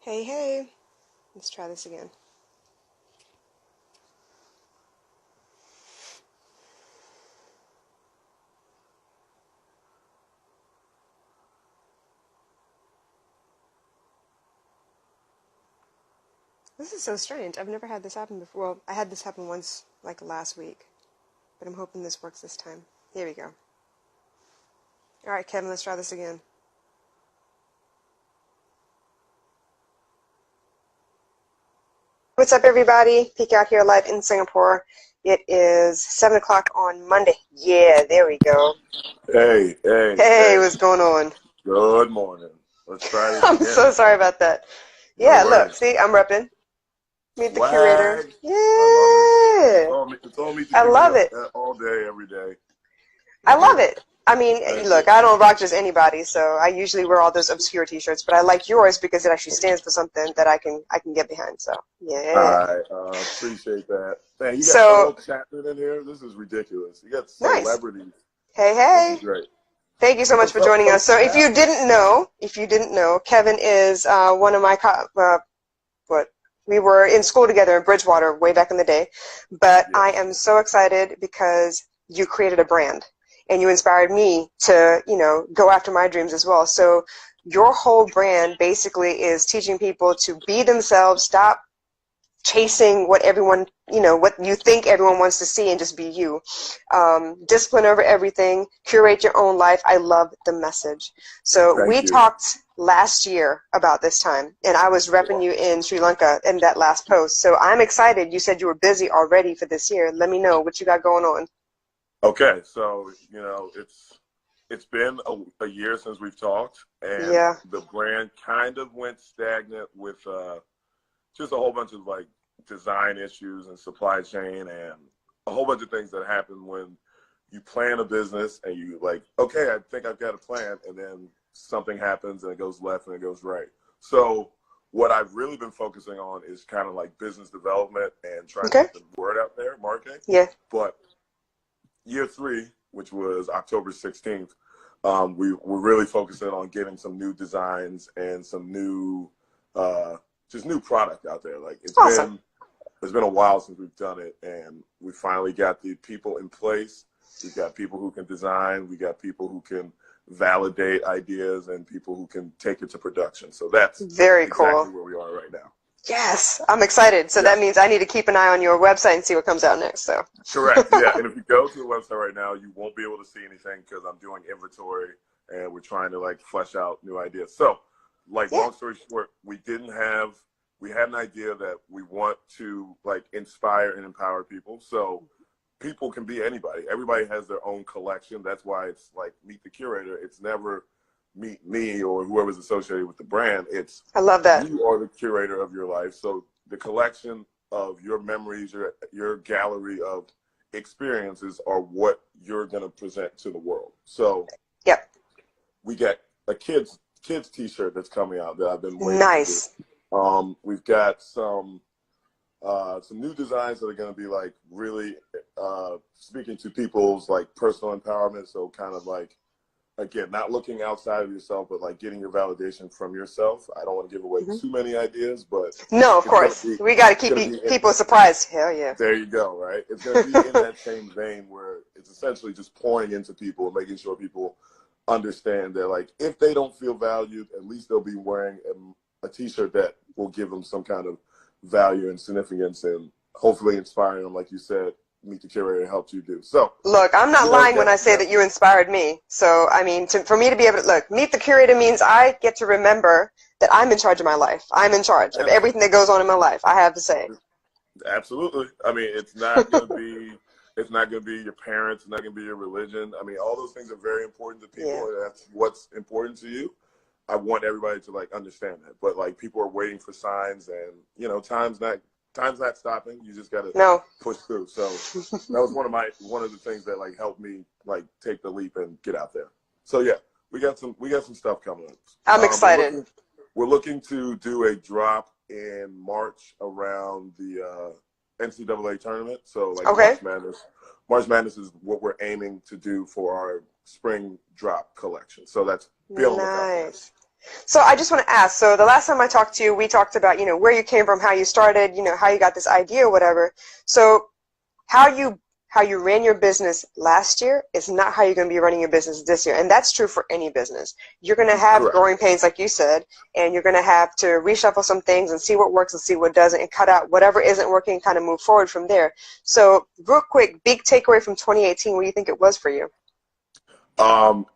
Hey, hey, let's try this again. This is so strange. I've never had this happen before. Well, I had this happen once, like last week, but I'm hoping this works this time. Here we go. All right, Kevin, let's try this again. What's up, everybody? Peek out here live in Singapore. It is 7 o'clock on Monday. Yeah, there we go. Hey. What's going on? Good morning. Let's try this I'm again. so sorry about that. No Yeah, look, worries. see, I'm repping. Meet the curator. Swag. Yeah. I love it. It's all me to I love curator it. all day, every day. I love it. I mean, Thank look, you. I don't rock just anybody, so I usually wear all those obscure T-shirts, but I like yours because it actually stands for something that I can get behind. So yeah. I appreciate that. Man, you got So Earl Chapman in here. This is ridiculous. You got nice. celebrities. Hey, This hey. is great. Thank you so much What's for up, joining us. Coach So if you Chapman? didn't know, Kevin is one of my what we were in school together in Bridgewater way back in the day, but I Yes. am so excited because you created a brand and you inspired me to, go after my dreams as well. So your whole brand basically is teaching people to be themselves, stop chasing what everyone, what you think everyone wants to see, and just be you. Discipline over everything, curate your own life. I love the message. So we Thank you. talked last year about this time, and I was repping you in Sri Lanka in that last post. So I'm excited. You said you were busy already for this year. Let me know what you got going on. Okay, so it's been a year since we've talked, and Yeah. the brand kind of went stagnant with just a whole bunch of like design issues and supply chain and a whole bunch of things that happen when you plan a business and you like, okay, I think I've got a plan, and then something happens and it goes left and it goes right. So what I've really been focusing on is kind of like business development and trying to Okay. get the word out there, marketing. Yeah. But year 3, which was October 16th, we were really focusing on getting some new designs and some new, just new product out there. Like Awesome. it's been a while since we've done it, and we finally got the people in place. We've got people who can design. We got people who can validate ideas and people who can take it to production. So that's Very exactly cool. where we are right now. Yes, I'm excited. So Yeah. that means I need to keep an eye on your website and see what comes out next. So. Correct. Yeah. And if you go to the website right now, you won't be able to see anything because I'm doing inventory and we're trying to like flesh out new ideas. So, like, Yeah. long story short, we had an idea that we want to like inspire and empower people. So people can be anybody. Everybody has their own collection. That's why it's like meet the curator. It's never meet me or whoever's associated with the brand. It's I love that. you are the curator of your life. So the collection of your memories, your gallery of experiences are what you're going to present to the world. So Yep. we got a kids t-shirt that's coming out that I've been waiting to Nice. do. We've got some new designs that are going to be like really speaking to people's like personal empowerment. So kind of like, again, not looking outside of yourself, but like getting your validation from yourself. I don't want to give away too many ideas, but No, of it's going to course. be We got to it's keep going to be people surprised. Hell yeah. there you go, right? It's going to be in that same vein where it's essentially just pouring into people and making sure people understand that, like, if they don't feel valued, at least they'll be wearing a t-shirt that will give them some kind of value and significance and hopefully inspiring them, like you said, meet the curator helped you do. So, Look, I'm not lying when I say that you inspired me. So, I mean, for me to be able to, look, meet the curator means I get to remember that I'm in charge of my life. I'm in charge of everything that goes on in my life, I have to say. Absolutely. I mean, it's not going to be your parents, it's not going to be your religion. I mean, all those things are very important to people, and that's what's important to you. I want everybody to like understand that. But like people are waiting for signs, and time's not stopping. You just got to push through. So that was one of the things that like helped me like take the leap and get out there. So yeah, we got some stuff coming up. I'm excited. We're looking to do a drop in March around the NCAA tournament. So like March Madness. March Madness is what we're aiming to do for our spring drop collection. So that's be on the lookout for. Nice. So I just want to ask, so the last time I talked to you, we talked about, where you came from, how you started, how you got this idea or whatever. So how you ran your business last year is not how you're going to be running your business this year. And that's true for any business. You're going to have Correct. growing pains, like you said, and you're going to have to reshuffle some things and see what works and see what doesn't and cut out whatever isn't working and kind of move forward from there. So real quick, big takeaway from 2018, what do you think it was for you?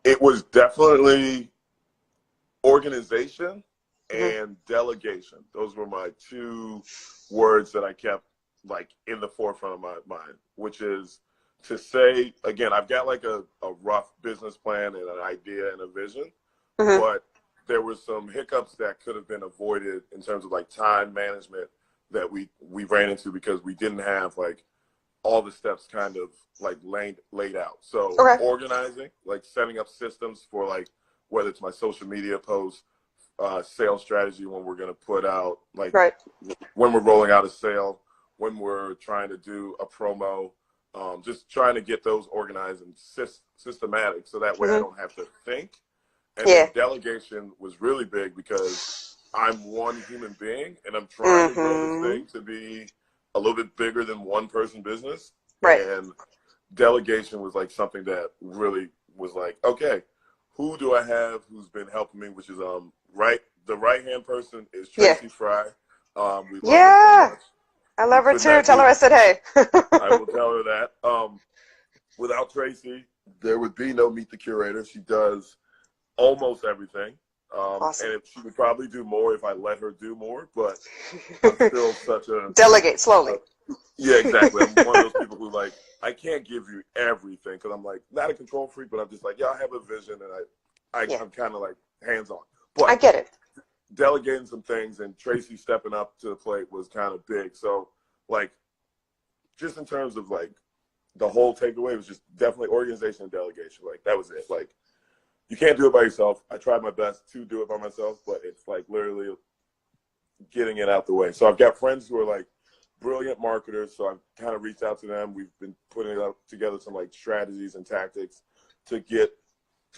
It was definitely organization Mm-hmm. and delegation. Those were my two words that I kept like in the forefront of my mind, which is to say, again, I've got like a rough business plan and an idea and a vision, Mm-hmm. but there were some hiccups that could have been avoided in terms of like time management that we ran into because we didn't have like all the steps kind of like laid out. So Okay. organizing, like setting up systems for like whether it's my social media posts, sales strategy when we're going to put out like Right. when we're rolling out a sale, when we're trying to do a promo, just trying to get those organized and systematic so that way I Mm-hmm. don't have to think. And Yeah. then delegation was really big because I'm one human being and I'm trying to grow this Mm-hmm. thing to be a little bit bigger than one person business. Right. And delegation was like something that really was like, okay, who do I have who's been helping me, which is the right hand person is Yeah. Tracy Fry. We love her so Yeah. much. I We love her could too. not Tell her do, I said hey. I will tell her that. Without Tracy, there would be no Meet the Curator. She does almost everything. Awesome. And she would probably do more if I let her do more, but I'm still such Delegate slowly. yeah, exactly. I'm one of those people who like, I can't give you everything because I'm like not a control freak, but I'm just like, yeah, I have a vision and Yeah. I'm kind of like hands on. I But get it. delegating some things and Tracy stepping up to the plate was kind of big. So like, just in terms of like the whole takeaway was just definitely organization and delegation. Like that was it. Like you can't do it by yourself. I tried my best to do it by myself, but it's like literally getting it out the way. So I've got friends who are like brilliant marketers. So I've kind of reached out to them. We've been putting together some like strategies and tactics to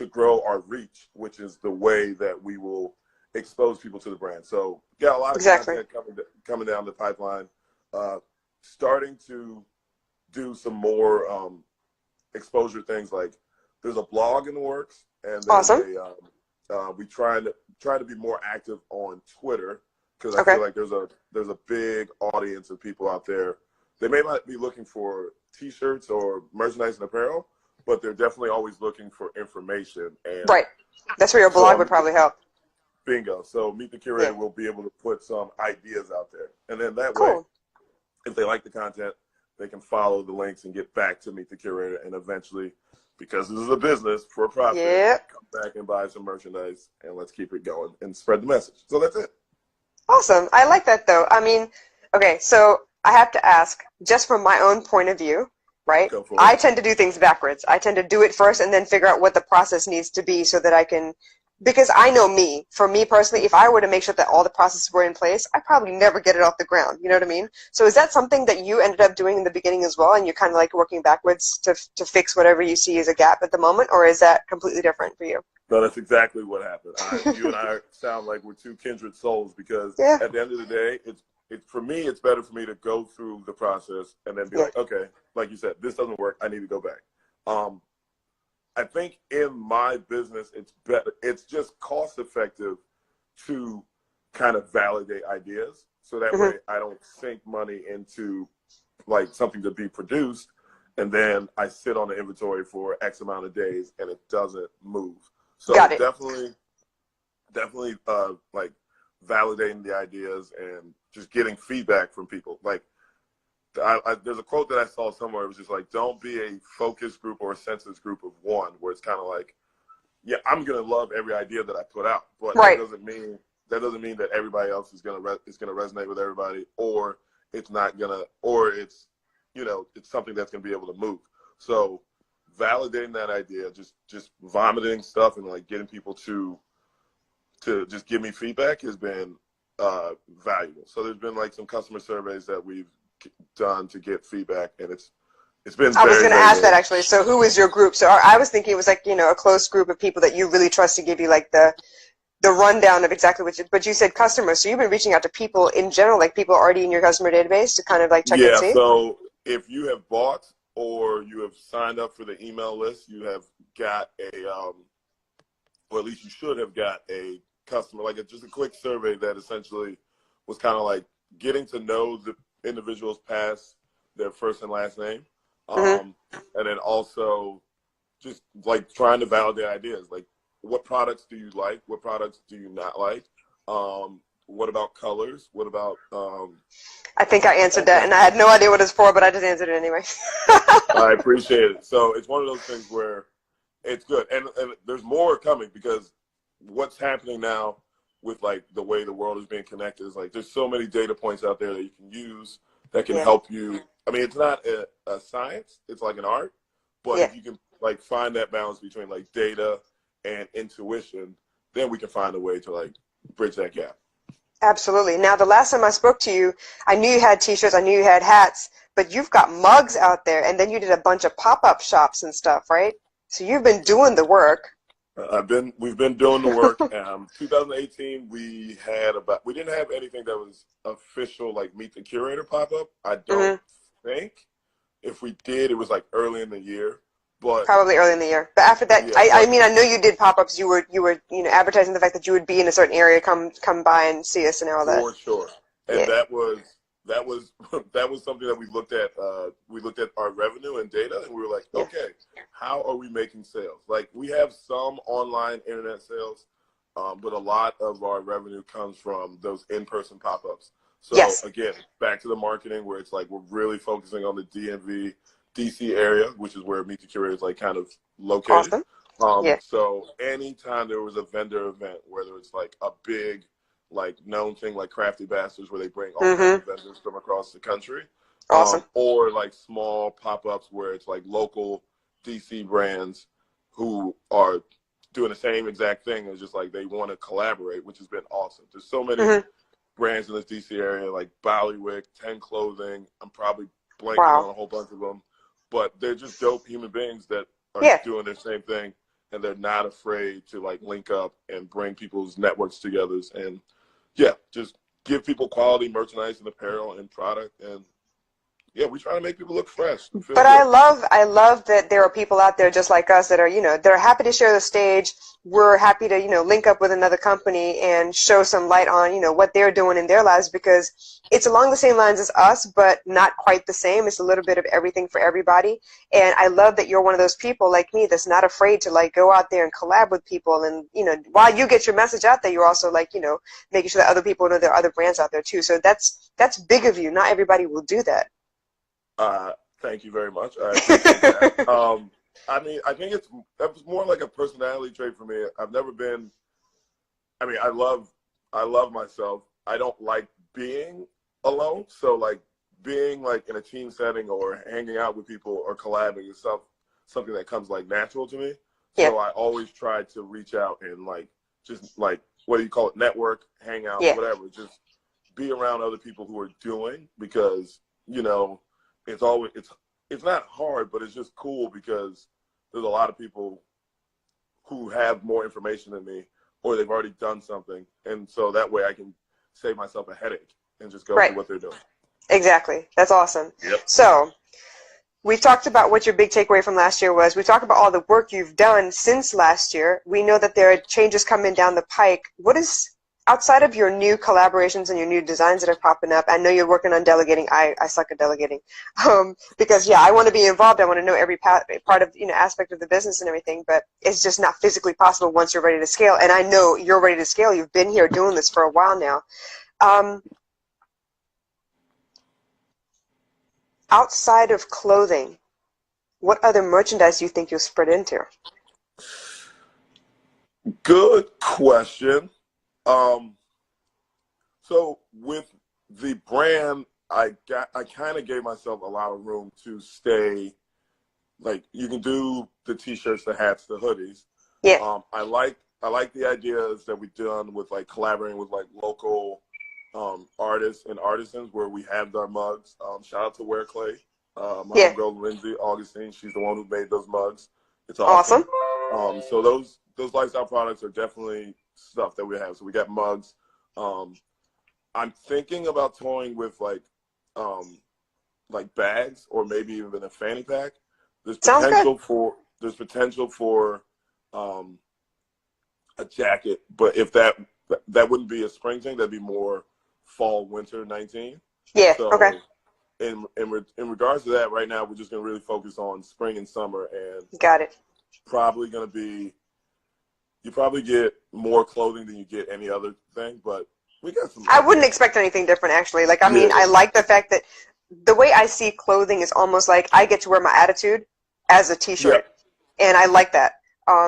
grow our reach, which is the way that we will expose people to the brand. So got a lot of Exactly. content coming down the pipeline. Starting to do some more exposure things like there's a blog in the works, and there's Awesome. we try to be more active on Twitter because I Okay. feel like there's a big audience of people out there. They may not be looking for T-shirts or merchandise and apparel, but they're definitely always looking for information. And Right. That's where your blog would probably help. bingo. So Meet the Curator will be able to put some ideas out there, and then that way, Cool. if they like the content, they can follow the links and get back to Meet the Curator, and eventually, because this is a business for a profit, Yep. come back and buy some merchandise, and let's keep it going and spread the message. So that's it. Awesome. I like that though. I mean, okay, so I have to ask, just from my own point of view, right? Go for it. I tend to do things backwards. I tend to do it first and then figure out what the process needs to be so that I can, because I know me, for me personally, if I were to make sure that all the processes were in place, I'd probably never get it off the ground. You know what I mean? So is that something that you ended up doing in the beginning as well, and you're kind of like working backwards to fix whatever you see as a gap at the moment, or is that completely different for you? No, that's exactly what happened. You and I sound like we're two kindred souls because Yeah. at the end of the day, it's for me, it's better for me to go through the process and then be like, okay, like you said, this doesn't work. I need to go back. I think in my business, it's better. It's just cost effective to kind of validate ideas. So that way I don't sink money into like something to be produced. And then I sit on the inventory for X amount of days and it doesn't move. So definitely like validating the ideas and just getting feedback from people. Like there's a quote that I saw somewhere. It was just like, don't be a focus group or a census group of one, where it's kind of like, yeah, I'm going to love every idea that I put out, but that doesn't mean that everybody else is going to resonate with everybody, or it's not going to, or it's, it's something that's going to be able to move. So validating that idea, just vomiting stuff and like getting people to just give me feedback has been valuable. So there's been like some customer surveys that we've done to get feedback, and it's been I was going to ask that good. actually. So who is your group? So I was thinking it was like, a close group of people that you really trust to give you like the the rundown of exactly what but you said customers, so you've been reaching out to people in general, like people already in your customer database to kind of like check and Yeah, see? so if you have bought or you have signed up for the email list, you have got a, or at least you should have got a customer, like just a quick survey that essentially was kind of like getting to know the individuals past their first and last name. Mm-hmm. And then also just like trying to validate ideas, like what products do you like? What products do you not like? What about colors? What about I think I answered all that, kinds and of I had stuff. no idea what it's for, but I just answered it anyway. I appreciate it. So it's one of those things where it's good, and there's more coming because what's happening now with like the way the world is being connected is like there's so many data points out there that you can use that can Yeah. help you. I mean, it's not a science; it's like an art. But Yeah. if you can like find that balance between like data and intuition, then we can find a way to like bridge that gap. Absolutely. Now, the last time I spoke to you, I knew you had T-shirts, I knew you had hats, but you've got mugs out there, and then you did a bunch of pop-up shops and stuff, right? So you've been doing the work. We've been doing the work. 2018, we didn't have anything that was official, like Meet the Curator pop up. I don't Mm-hmm. think. If we did, it was like early in the year. But Probably early in the year. But after that, yeah, I but mean, I know you did pop-ups. Advertising the fact that you would be in a certain area, come by and see us and all that. for sure. And Yeah. that was that was something that we looked at. We looked at our revenue and data, and we were like, Yeah. okay, how are we making sales? Like we have some online internet sales, but a lot of our revenue comes from those in-person pop-ups. So Yes. again, back to the marketing where it's like we're really focusing on the DMV, DC area, which is where Meet the Curator is like kind of located. Awesome. Yeah. So anytime there was a vendor event, whether it's like a big like known thing like Crafty Bastards where they bring all kinds Mm-hmm. of vendors from across the country, Awesome. or like small pop-ups where it's like local DC brands who are doing the same exact thing and just like they want to collaborate, which has been awesome. There's so many Mm-hmm. brands in this DC area like Ballywick, 10 Clothing. I'm probably blanking Wow. on a whole bunch of them, but they're just dope human beings that are Yeah. doing the same thing, and they're not afraid to like link up and bring people's networks together and yeah, just give people quality merchandise and apparel and product. And yeah, we try to make people look fresh and feel But good. I love that there are people out there just like us that are, they're happy to share the stage. We're happy to, link up with another company and show some light on, what they're doing in their lives, because it's along the same lines as us, but not quite the same. It's a little bit of everything for everybody. And I love that you're one of those people like me that's not afraid to like go out there and collab with people. And, while you get your message out there, you're also like, making sure that other people know there are other brands out there too. So that's big of you. Not everybody will do that. Thank you very much. I appreciate that. I mean, I think that was more like a personality trait for me. I've never been. I mean, I love myself. I don't like being alone. So like being like in a team setting or hanging out with people or collabing is something that comes like natural to me. Yeah. So I always try to reach out and like just like what do you call it, network, hang out, Yeah. whatever. Just be around other people who are doing because it's not hard, but it's just cool because there's a lot of people who have more information than me or they've already done something. And so that way I can save myself a headache and just go Right. through what they're doing. Exactly. That's awesome. Yep. So we've talked about what your big takeaway from last year was. We talked about all the work you've done since last year. We know that there are changes coming down the pike. What is, outside of your new collaborations and your new designs that are popping up, I know you're working on delegating. I suck at delegating. Because, yeah, I want to be involved. I want to know every part of, aspect of the business and everything, but it's just not physically possible once you're ready to scale. And I know you're ready to scale. You've been here doing this for a while now. Outside of clothing, what other merchandise do you think you'll spread into? Good question. So with the brand, I kind of gave myself a lot of room to stay. Like you can do the t-shirts, the hats, the hoodies. Yeah. I like the ideas that we've done with like collaborating with like local artists and artisans where we have our mugs. Shout out to Wear Clay, my Yeah. homegirl Lindsay Augustine. She's the one who made those mugs. It's awesome. So those lifestyle products are definitely stuff that we have. So we got mugs. I'm thinking about toying with like bags or maybe even a fanny pack. There's Sounds good. there's potential for a jacket, but if that wouldn't be a spring thing, that'd be more fall winter 19. Yeah. Okay. So in regards to that, right now we're just gonna really focus on spring and summer, and Got it. probably gonna be you probably get more clothing than you get any other thing, but we got some I ideas. wouldn't expect anything different, actually. Like, I mean, Yeah. I like the fact that the way I see clothing is almost like I get to wear my attitude as a Yeah. t-shirt, and I like that.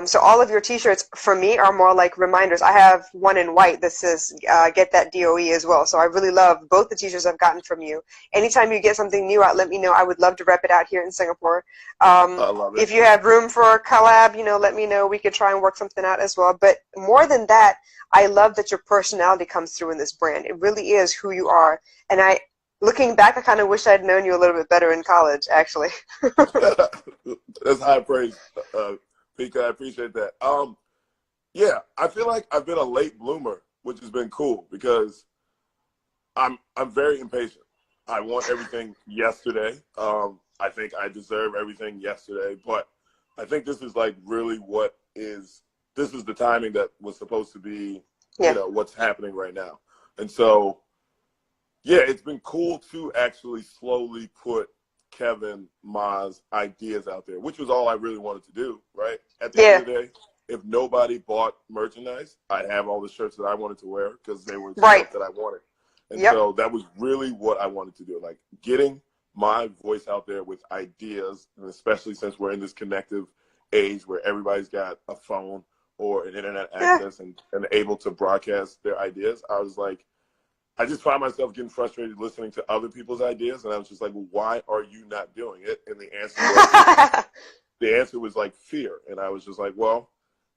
So all of your t-shirts for me are more like reminders. I have one in white that says get that d.o.e as well. So I really love both the t-shirts I've gotten from you. Anytime you get something new out, let me know. I would love to rep it out here in Singapore. I love it. If you have room for a collab, let me know. We could try and work something out as well. But more than that, I love that your personality comes through in this brand. It really is who you are. And looking back, I kind of wish I'd known you a little bit better in college, actually. That's high praise, Pika. I appreciate that. Yeah, I feel like I've been a late bloomer, which has been cool because I'm very impatient. I want everything yesterday. I think I deserve everything yesterday, but I think this is like really this is the timing that was supposed to be, Yeah. What's happening right now. And so, yeah, it's been cool to actually slowly put Kevin Ma's ideas out there, which was all I really wanted to do, right? At the end of the day, if nobody bought merchandise, I'd have all the shirts that I wanted to wear because they were stuff that I wanted. And so that was really what I wanted to do, like getting my voice out there with ideas, and especially since we're in this connective age where everybody's got a phone or an internet access and able to broadcast their ideas. I was like, I just find myself getting frustrated listening to other people's ideas, and I was just like, well, why are you not doing it? And the answer was like fear. And I was just like, well,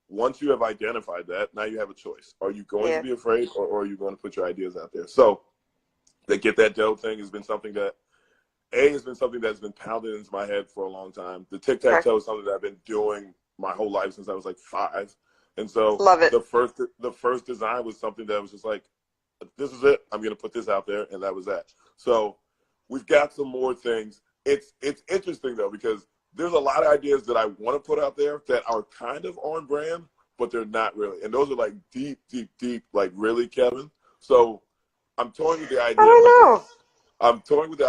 once you have identified that, now you have a choice. Are you going to be afraid, or are you going to put your ideas out there? So the Get That Dough thing has been something that, has been something that's been pounded into my head for a long time. The tic-tac-toe is something that I've been doing my whole life since I was like 5. And so the first design was something that was just like, this is it. I'm going to put this out there, and that was that. So we've got some more things. It's interesting, though, because there's a lot of ideas that I want to put out there that are kind of on brand, but they're not really. And those are like deep, like really, Kevin. So I'm toying with the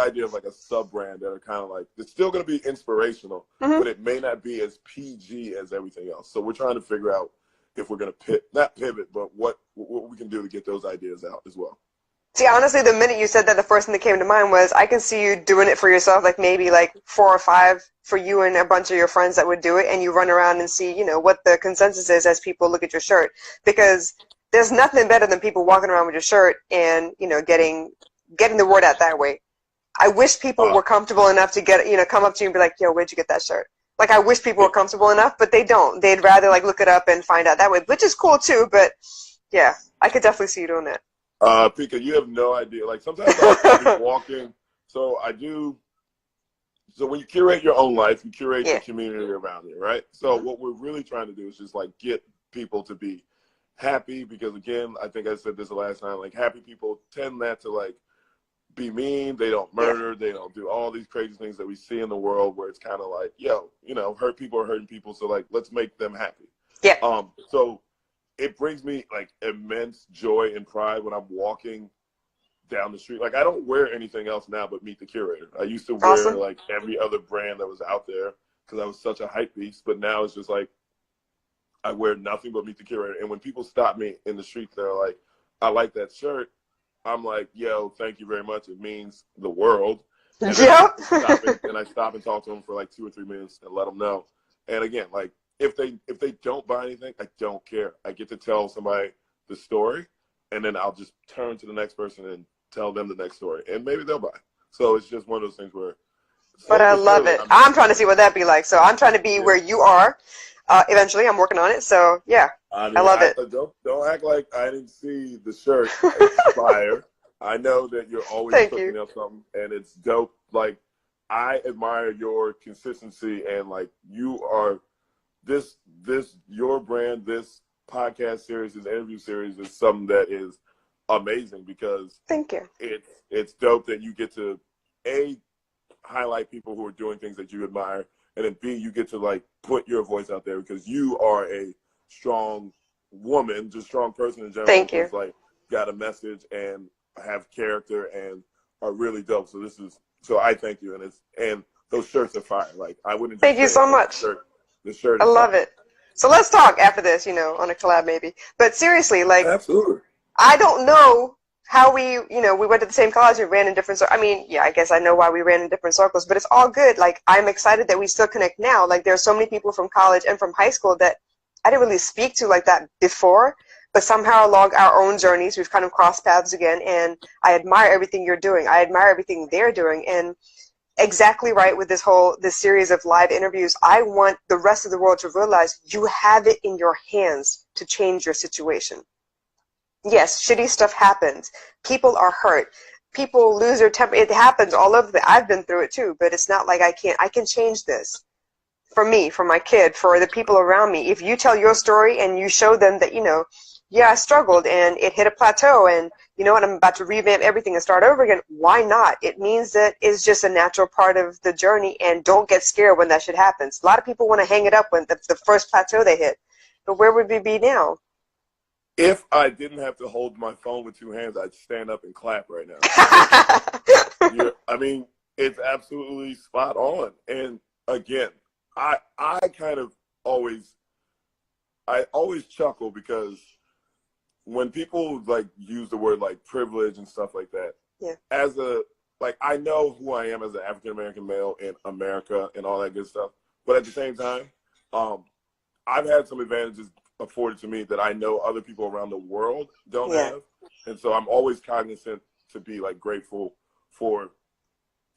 idea of like a sub brand that are kind of like, it's still going to be inspirational, but it may not be as PG as everything else. So we're trying to figure out if we're going to not pivot, but what we can do to get those ideas out as well. See, honestly, the minute you said that, the first thing that came to mind was I can see you doing it for yourself, like maybe like 4 or 5 for you and a bunch of your friends that would do it, and you run around and see, what the consensus is as people look at your shirt. Because there's nothing better than people walking around with your shirt and, getting the word out that way. I wish people were comfortable enough to come up to you and be like, yo, where'd you get that shirt? Like, I wish people were comfortable enough, but they don't. They'd rather like look it up and find out that way, which is cool too, but yeah, I could definitely see you doing that. Pika, you have no idea. Like sometimes I'll be walking. So when you curate your own life, you curate the community around you, right? So what we're really trying to do is just like get people to be happy, because again, I think I said this the last time, like happy people tend not to like be mean. They don't murder. They don't do all these crazy things that we see in the world where it's kind of like, hurt people are hurting people. So like, let's make them happy. Yeah. So it brings me like immense joy and pride when I'm walking down the street. Like I don't wear anything else now but Meet the Curator. I used to wear like every other brand that was out there because I was such a hype beast. But now it's just like I wear nothing but Meet the Curator. And when people stop me in the street, they're like, I like that shirt. I'm like, yo, thank you very much. It means the world. And I stop and talk to them for like 2 or 3 minutes and let them know. And again, like if they don't buy anything, I don't care. I get to tell somebody the story, and then I'll just turn to the next person and tell them the next story, and maybe they'll buy. So it's just one of those things where. But I love it. I'm trying to see what that'd be like. So I'm trying to be where you are. Eventually, I'm working on it. So yeah, I love it. Don't act like I didn't see the shirt expire. I know that you're always cooking up something, and it's dope. Like I admire your consistency, and like you are this your brand, this podcast series, this interview series is something that is amazing because thank you. It's dope that you get to highlight people who are doing things that you admire, and then B, you get to like put your voice out there because you are a strong woman, just strong person in general. Thank you. Who's like got a message and have character and are really dope. So I thank you, and those shirts are fire. Like I wouldn't. Thank you so much. The shirt I is love fire. it. So let's talk after this, on a collab maybe. But seriously, like, absolutely. I don't know how we went to the same college, we ran in different circles. I mean, yeah, I guess I know why we ran in different circles, but it's all good. Like, I'm excited that we still connect now. Like, there are so many people from college and from high school that I didn't really speak to like that before, but somehow along our own journeys, we've kind of crossed paths again, and I admire everything you're doing. I admire everything they're doing, and exactly right with this series of live interviews. I want the rest of the world to realize you have it in your hands to change your situation. Yes, shitty stuff happens. People are hurt. People lose their temper. It happens all over. I've been through it too, but it's not like I can change this. For me, for my kid, for the people around me. If you tell your story and you show them that, yeah, I struggled and it hit a plateau and you know what, I'm about to revamp everything and start over again, why not? It means that it's just a natural part of the journey, and don't get scared when that shit happens. A lot of people want to hang it up when the first plateau they hit. But where would we be now? If I didn't have to hold my phone with two hands, I'd stand up and clap right now. I mean, it's absolutely spot on. And again, I always chuckle because when people like use the word like privilege and stuff like that, yeah. I know who I am as an African American male in America and all that good stuff. But at the same time, I've had some advantages afforded to me that I know other people around the world don't have. And so I'm always cognizant to be like grateful for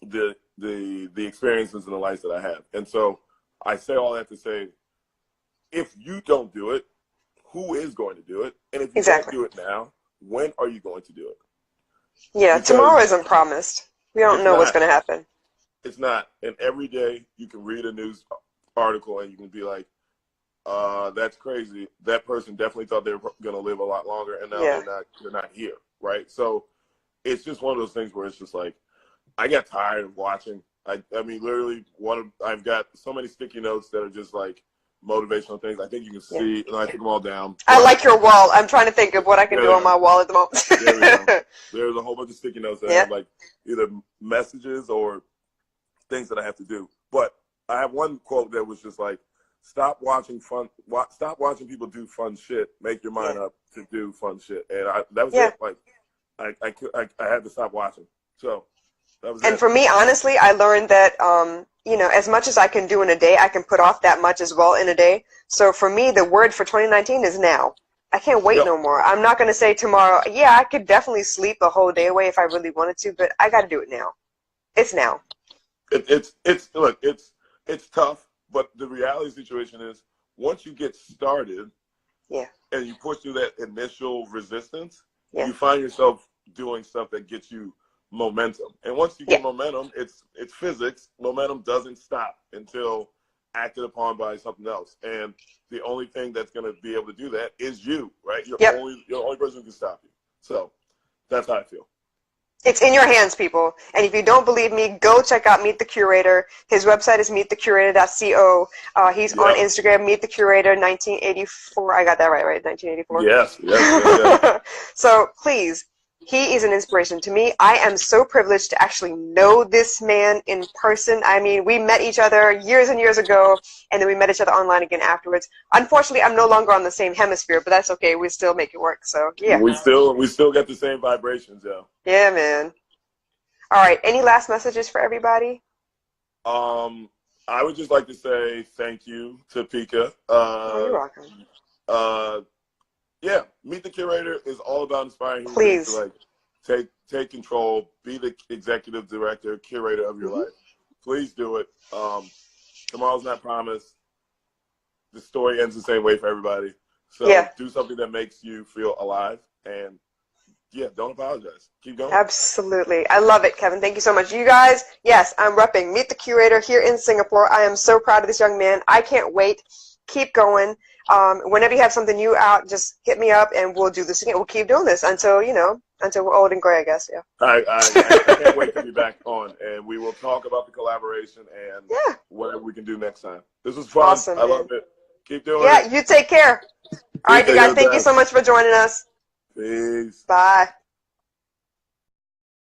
the experiences and the lives that I have. And so I say all that to say, if you don't do it, who is going to do it? And if you don't do it now, when are you going to do it? Yeah, because tomorrow isn't promised. We don't know what's going to happen. It's not. And every day you can read a news article and you can be like, that's crazy. That person definitely thought they were going to live a lot longer, and now they're not here, right? So it's just one of those things where it's just like, I got tired of watching. I mean, literally, I've got so many sticky notes that are just like motivational things. I think you can see, and I took them all down. I like your wall. I'm trying to think of what I can do on my wall at the moment. There we go. There's a whole bunch of sticky notes that have like either messages or things that I have to do. But I have one quote that was just like, stop watching people do fun shit. Make your mind up to do fun shit. And that was it. Like, I had to stop watching. So that was it. And for me, honestly, I learned that, as much as I can do in a day, I can put off that much as well in a day. So for me, the word for 2019 is now. I can't wait no more. I'm not going to say tomorrow, I could definitely sleep a whole day away if I really wanted to, but I got to do it now. It's now. It's tough. But the reality situation is, once you get started, and you push through that initial resistance, you find yourself doing stuff that gets you momentum. And once you get momentum, it's physics. Momentum doesn't stop until acted upon by something else. And the only thing that's going to be able to do that is you, right? You're the only person who can stop you. So that's how I feel. It's in your hands, people. And if you don't believe me, go check out Meet the Curator. His website is meetthecurator.co. He's on Instagram, Meet the Curator 1984. I got that right? 1984? Yes. So please, he is an inspiration to me. I am so privileged to actually know this man in person. I mean, we met each other years and years ago, and then we met each other online again afterwards. Unfortunately, I'm no longer on the same hemisphere, but that's okay. We still make it work. So yeah. We still get the same vibrations, Yeah, man. All right. Any last messages for everybody? I would just like to say thank you to Pika. You're welcome. Meet the Curator is all about inspiring you to like take control, be the executive director, curator of your life. Please do it. Tomorrow's not promised. The story ends the same way for everybody. So do something that makes you feel alive, and don't apologize. Keep going. Absolutely. I love it, Kevin. Thank you so much. You guys, yes, I'm repping Meet the Curator here in Singapore. I am so proud of this young man. I can't wait keep going. Whenever you have something new out, just hit me up and we'll do this again. We'll keep doing this until, until we're old and gray, I guess. Yeah. I can't wait to be back on, and we will talk about the collaboration and whatever we can do next time. This was fun. Awesome, I love it. Keep doing it. Yeah, you take care. All right, you guys, thank you so much for joining us. Peace. Bye.